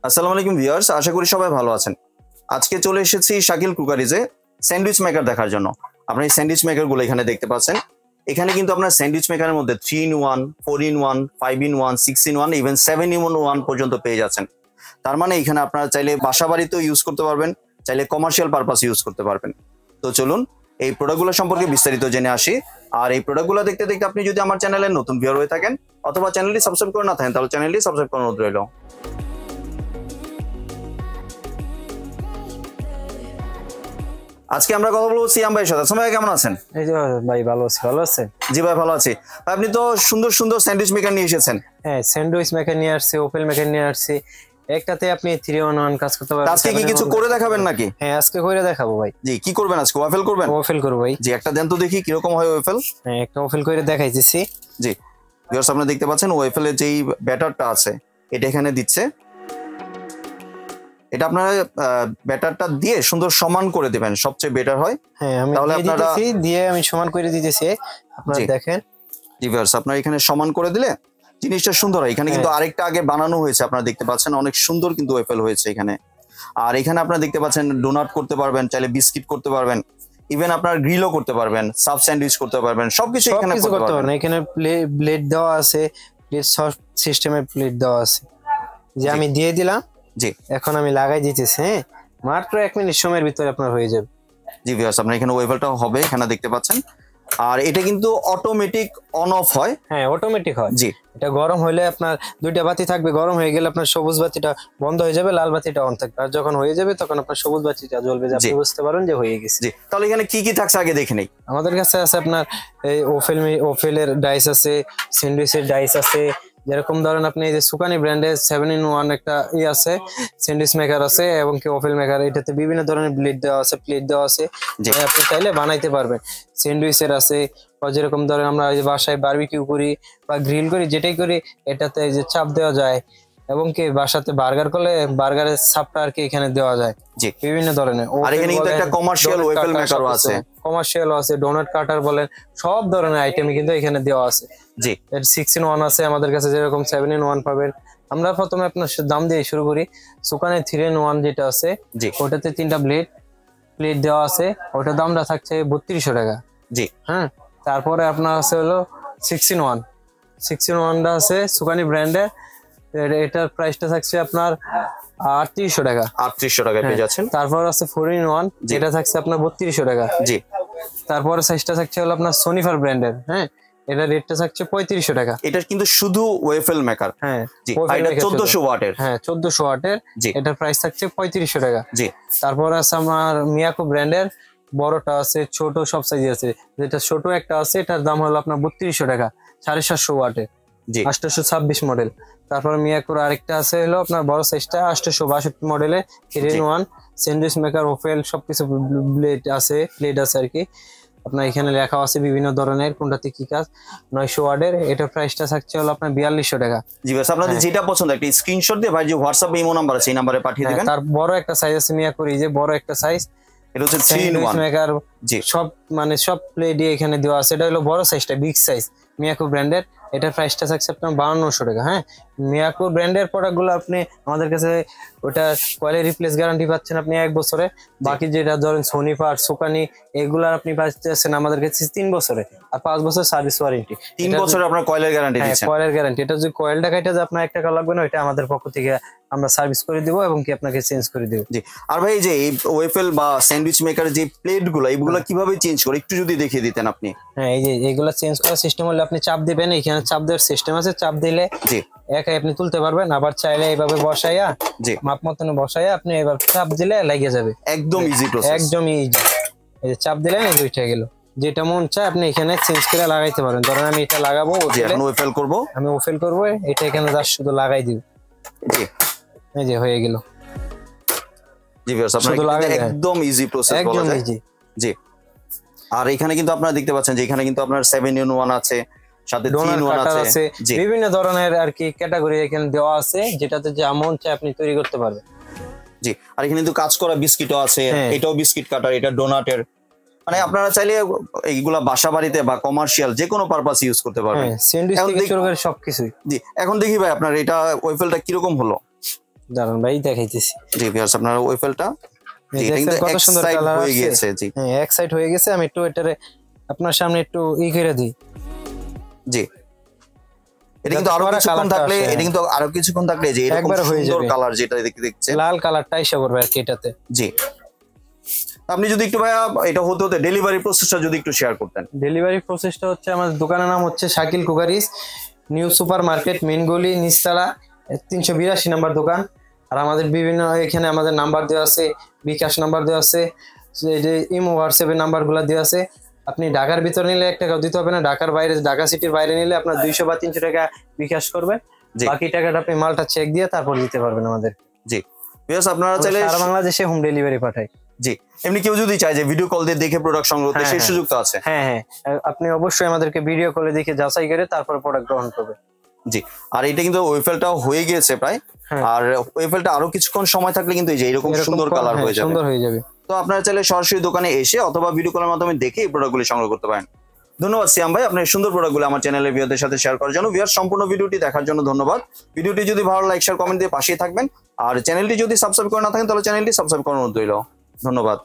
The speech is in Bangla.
আসসালামু আলাইকুম ভিউয়ার্স, আশা করি সবাই ভালো আছেন। আজকে চলে এসেছি শাকিল কুকারিজে স্যান্ডউইচ মেকার দেখার জন্য। আপনি স্যান্ডউইচ মেকার গুলো এখানে দেখতে পাচ্ছেন। এখানে কিন্তু আপনার স্যান্ডউইচ মেকারের মধ্যে 3-in-1, 4-in-1, 5-in-1, 6-in-1, even 7-in-1 পর্যন্ত পেয়ে যাচ্ছেন। তার মানে এখানে আপনারা চাইলে বাসা বাড়িতেও ইউজ করতে পারবেন, চাইলে কমার্শিয়াল পারপাস ইউজ করতে পারবেন। তো চলুন এই প্রোডাক্টগুলো সম্পর্কে বিস্তারিত জেনে আসি। আর এই প্রোডাক্টগুলো দেখতে দেখতে আপনি যদি আমার চ্যানেলে নতুন ভিউয়ার হয়ে থাকেন অথবা চ্যানেলটি সাবস্ক্রাইব করে না থাকেন তাহলে চ্যানেলটি সাবস্ক্রাইব করার অনুরোধ রইল। আজকে আমরা কথা বলবো সিয়াম ভাইয়ের সাথে। ভাই কেমন আছেন? এই যে ভাই ভালো আছি। ভালো আছেন? জি ভাই ভালো আছি। আপনি তো সুন্দর সুন্দর স্যান্ডউইচ মেকার নিয়ে এসেছেন। হ্যাঁ, স্যান্ডউইচ মেকার নিয়ে আসছি, ওপেল মেকার নিয়ে আসছি। একটাতে আপনি 3-in-1 কাজ করতে পারবেন। আজকে কি কিছু করে দেখাবেন নাকি? হ্যাঁ, আজকে করে দেখাবো ভাই। জি, কি করবেন আজকে? ওয়াফেল করবেন? ওপেল করব ভাই। জি, একটা দেন তো দেখি কি রকম হয় ওয়াফেল। হ্যাঁ, একটা ওপেল করে দেখাইতেছি। জি ভিউয়ার্স, আপনারা দেখতে পাচ্ছেন ওয়াফেলের যেই ব্যাটারটা আছে এটা এখানে দিচ্ছে। এটা আপনারা ব্যাটারটা দিয়ে সুন্দর সমান করে দিবেন, সবচেয়ে বেটার হয়। হ্যাঁ, আমি দিয়ে আমি সমান করে দিতেছি। আপনারা দেখেন। জি ভিউয়ার্স, আপনারা এখানে সমান করে দিলে জিনিসটা সুন্দর হয়। এখানে কিন্তু আরেকটা আগে বানানো হয়েছে, আপনারা দেখতে পাচ্ছেন অনেক সুন্দর কিন্তু ওয়াফেল হয়েছে এখানে। আর এখানে আপনারা দেখতে পাচ্ছেন ডোনাট করতে পারবেন, চাইলে বিস্কিট করতে পারবেন, ইভেন আপনার গ্রিলও করতে পারবেন, সাব স্যান্ডউইচ করতে পারবেন, সবকিছু এখানে করতে পারবেন। এখানে প্লেট দেওয়া আছে, প্লেট সফট সিস্টেমের প্লেট দেওয়া আছে। যে আমি দিয়ে দিলাম। জি, এখন আমি লাগাই দিতেছি। হ্যাঁ, মাত্র 1 মিনিট সময়ের ভিতরে আপনার হয়ে যাবে। জি ভিউয়ার্স, আপনারা এখানে ওয়েভেলটা হবে এখানে দেখতে পাচ্ছেন। আর এটা কিন্তু অটোমেটিক অন অফ হয়। হ্যাঁ, অটোমেটিক হয়। জি, এটা গরম হলে আপনার দুইটা বাতি থাকবে, গরম হয়ে গেলে আপনার সবুজ বাতিটা বন্ধ হয়ে যাবে, লাল বাতিটা অন থাকবে। আর যখন হয়ে যাবে তখন আপনার সবুজ বাতিটা জ্বলবে, যে আপনি বুঝতে পারেন যে হয়ে গেছে। জি, তাহলে এখানে কি কি থাকছে আগে দেখে নেই। আমাদের কাছে আছে আপনার এই ওফেলের ডাইস আছে, স্যান্ডউইচের ডাইস আছে। যেরকম ধরেন আপনি এই যে সুকানি ব্র্যান্ডের 7-in-1 একটা আছে, স্যান্ডউইচ মেকার আছে এবং কি ওফেল মেকার। এটাতে বিভিন্ন ধরনের ব্লেড দেওয়া আছে, প্লেট দেওয়া আছে, আপনি চাইলে বানাইতে পারবেন। স্যান্ডউইচের আছে, যেরকম ধরেন আমরা এই যে বাসায় বারবিকিউ করি বা গ্রিল করি, যেটাই করি এটাতে এই যে চাপ দেওয়া যায়। এবং কি বাসাতে বার্গার করলে বার্গারের চাপটা আর কি এখানে দেওয়া যায়। জি, বিভিন্ন ধরনের। আর এখানে কিন্তু একটা কমার্শিয়াল ওয়েফেল মেকারও আছে, কমার্শিয়ালও আছে, ডোনাট কাটার বলেন, সব ধরনের আইটেমই কিন্তু এখানে দেওয়া আছে। জি, এর 6-in-1 আছে আমাদের কাছে, যেরকম 7-in-1 পাবেন। আমরা প্রথমে আপনার দাম দিয়ে শুরু করি। সুকানে 3-in-1 যেটা আছে, ওটাতে 3টা প্লেট দেওয়া আছে, ওটার দামটা থাকছে 3200 টাকা। জি, হ্যাঁ, তারপরে আপনার আছে হলো 6-in-1টা আছে সুকানি ব্র্যান্ডের। এটার প্রাইসটা থাকছে আপনার 3800 টাকা। 3800 টাকা পেয়ে যাচ্ছেন। তারপর আছে 4-in-1, যেটা থাকছে আপনার 3200 টাকা। জি, তারপরে সাইজটা থাকছে হলো আপনার সোনিফার ব্র্যান্ডের। হ্যাঁ, এটা রেটটা থাকছে 3500 টাকা। এটা কিন্তু শুধু ওয়েফেল মেকার। হ্যাঁ, জি, এটা 1400 ওয়াটের। হ্যাঁ, 1400 ওয়াটের। এটার প্রাইস থাকছে 3500 টাকা। জি, তারপর আছে আমার মিয়াকো ব্র্যান্ডের, বড়টা আছে, ছোট সব সাইজ আছে। যেটা ছোট একটা আছে, এটার দাম হলো আপনার 3200 টাকা, 750 ওয়াটের। জি, 826 মডেল। তারপর মিয়াকোর আরেকটা আছে হলো আপনার বড় সাইজটা, 862 মডেলের 3-in-1 স্যান্ডউইচ মেকার, ওফেল সবকিছু প্লেট আছে আর কি। আপনার এখানে লেখা আছে বিভিন্ন ধরনের কোনটাতে কি কাজ। 900 ওয়াটের, এটা প্রাইসটা থাকছে হলো আপনার 4200 টাকা। জি বাস, আপনাদের যেটা পছন্দ একটা স্ক্রিনশট দিয়ে ভাই যে হোয়াটসঅ্যাপ ইমো নাম্বার আছে এই নম্বরে পাঠিয়ে দিবেন। তার বড় একটা সাইজ আছে মিয়াকোর, এই যে বড় একটা সাইজ, এটা হচ্ছে 3-in-1 মেকার। জি, সব মানে সব প্লেট দিয়ে এখানে দেওয়া আছে। এটা হলো বড় সাইজটা, বিগ সাইজ, মিয়াকো ব্র্যান্ডের। এটার প্রাইসটা থাকছে আপনার 5200 টাকা। হ্যাঁ, মিয়াকো ব্র্যান্ডের প্রোডাক্টগুলো আপনি আমাদের কাছে ওটা কয়েলের রিপ্লেস গ্যারান্টি পাচ্ছেন আপনি 1 বছরে। বাকি যেটা ধরেন সোনিফার, সুকানি, এগুলার আপনি পাচ্ছেন আমাদের কাছে 3 বছরে, আর 5 বছর সার্ভিস ওয়ারেন্টি। 3 বছরে আপনার কয়েলের গ্যারান্টি দিচ্ছেন। কয়েলের গ্যারান্টি। এটা যদি কয়েলটা কাটা যায় আপনার 1 টাকা লাগবে না, এটা আমাদের পক্ষ থেকে আমরা সার্ভিস করে দিব এবং কি আপনাকে চেঞ্জ করে দিব। জি, আর ভাই এই যে এই ওয়েফেল বা স্যান্ডউইচ মেকার যে প্লেটগুলো এগুলো কিভাবে চেঞ্জ করে একটু যদি দেখিয়ে দিতেন আপনি। হ্যাঁ, এই যে এগুলো চেঞ্জ করার সিস্টেম হলো আপনি চাপ দিবেন, এখানে চাপ দেওয়ার সিস্টেম আছে, চাপ দিলে জি একাই আপনি তুলতে পারবেন। আবার চাইলে এইভাবে বসাইয়া, জি মাপ মতন বসাইয়া আপনি এবার চাপ দিলে লেগে যাবে। একদম ইজি প্রসেস, একদম ইজি। এই যে চাপ দিলেন, এই দুইটা গেল। যেটা মন চায় আপনি এখানে চেঞ্জ করে লাগাইতে পারেন। ধরেন আমি এটা লাগাবো, এখন ওয়েফেল করব, আমি ওফেল করব, এটা এখানে জাস্ট শুধু লাগাই দিব। জি, এই যে হয়ে গেল। জি ভিউয়ার্স, আপনারা একদম ইজি প্রসেস বলা যায়। জি, আর এখানে কিন্তু আপনারা দেখতে পাচ্ছেন যে এখানে কিন্তু আপনার 7-in-1 আছে, সাথে 3-in-1 আছে, বিভিন্ন ধরনের আর কি ক্যাটাগরি এখানে দেওয়া আছে, যেটাতে যে মন চায় আপনি তৈরি করতে পারবেন। জি, আর এখানে কিন্তু কাজ করা বিস্কিটও আছে, এটাও বিস্কিট কাটার, এটা ডোনাটের। মানে আপনারা চাইলে এইগুলা বাসা বাড়িতে বা কমার্শিয়াল যে কোনো পারপাস ইউজ করতে পারবেন। স্যান্ডউইচ থেকে শুরু করে সবকিছু। জি, এখন দেখি ভাই আপনার এটা ওয়েফেলটা কিরকম হলো। দাঁড়ান ভাই দেখাইতেছি। জি ভিউয়ার্স আপনারা ওয়েফেলটা এই এটা কিন্তু দেখছেন কত এক সুন্দর সাইড কালার হয়ে আসছে। গিয়েছে। জি হ্যাঁ এক সাইড হয়ে গেছে, আমি একটু এটারে আপনার সামনে একটু করে দিই। জি এটা কিন্তু আরো করা কিছুক্ষণ কালারটা থাকলে, আসে, এটা কিন্তু আরো কিছুক্ষণ থাকলে যে এরকম একবারে হয়ে সুন্দর যাবে। কালার যেটা দেখছেন, লাল কালারটা এসে করবে আর কি এটাতে। জি আপনি যদি একটু ভাইয়া এটা হতে হতে ডেলিভারি প্রসেসটা যদি একটু শেয়ার করতেন। ডেলিভারি প্রসেসটা হচ্ছে, আমাদের দোকানের নাম হচ্ছে Shakil cookeries, new super market, main গলি, নিচতলা, 382 নাম্বার দোকান। আর আমাদের বিভিন্ন এখানে আমাদের নাম্বার দেওয়া আছে, বিকাশ নাম্বার দেওয়া আছে, এই যে ইমো হোয়াটসঅ্যাপের নাম্বারগুলো দেওয়া আছে। আপনি ঢাকার ভিতরে নিলে 1 টাকাও দিতে হবে না, ঢাকার বাইরে, ঢাকা সিটির বাইরে নিলে আপনার 200 বা 300 টাকা বিকাশ করবেন, জি বাকি টাকাটা আপনি মালটা চেক দিয়ে তারপর দিতে পারবেন আমাদের। জি ভিউয়ার্স আপনারা আমরা চাইলে সারা বাংলাদেশে হোম ডেলিভারি পাঠাই। জি এমনি কেউ যদি চায় যে ভিডিও কল দিয়ে দেখে প্রোডাক্ট সংগ্রহ করতে, হ্যাঁ, সেই হ্যাঁ। সুযোগ তো আছে। হ্যাঁ হ্যাঁ, আপনি অবশ্যই আমাদেরকে ভিডিও কলে দেখে যাচাই করে তারপর প্রোডাক্ট গ্রহণ করবেন। জি আর এটা কিন্তু ওয়েফেলটাও হয়ে গিয়েছে প্রায়, হ্যাঁ। আর ওয়েফেলটা আরো কিছুক্ষণ সময় থাকলে কিন্তু এই যে এরকম এরকম সুন্দর কালার হ্যাঁ, হয়ে যাবে। সুন্দর হয়ে যাবে। তো আপনারা চাইলে সরাসরি দোকানে এসে অথবা ভিডিও কলের মাধ্যমে দেখে এই প্রোডাক্টগুলি সংগ্রহ করতে পারেন। ধন্যবাদ সিয়াম ভাই আপনার সুন্দর প্রোডাক্টগুলো আমার চ্যানেলের ভিউয়ারদের সাথে শেয়ার করার জন্য। ভিউয়ার সম্পূর্ণ ভিডিওটি দেখার জন্য ধন্যবাদ। ভিডিওটি যদি ভালো লাইক শেয়ার কমেন্ট দিয়ে পাশেই থাকবেন, আর চ্যানেলটি যদি সাবস্ক্রাইব করে না থাকেন তাহলে চ্যানেলটি সাবস্ক্রাইব করার অনুরোধ রইল। ধন্যবাদ।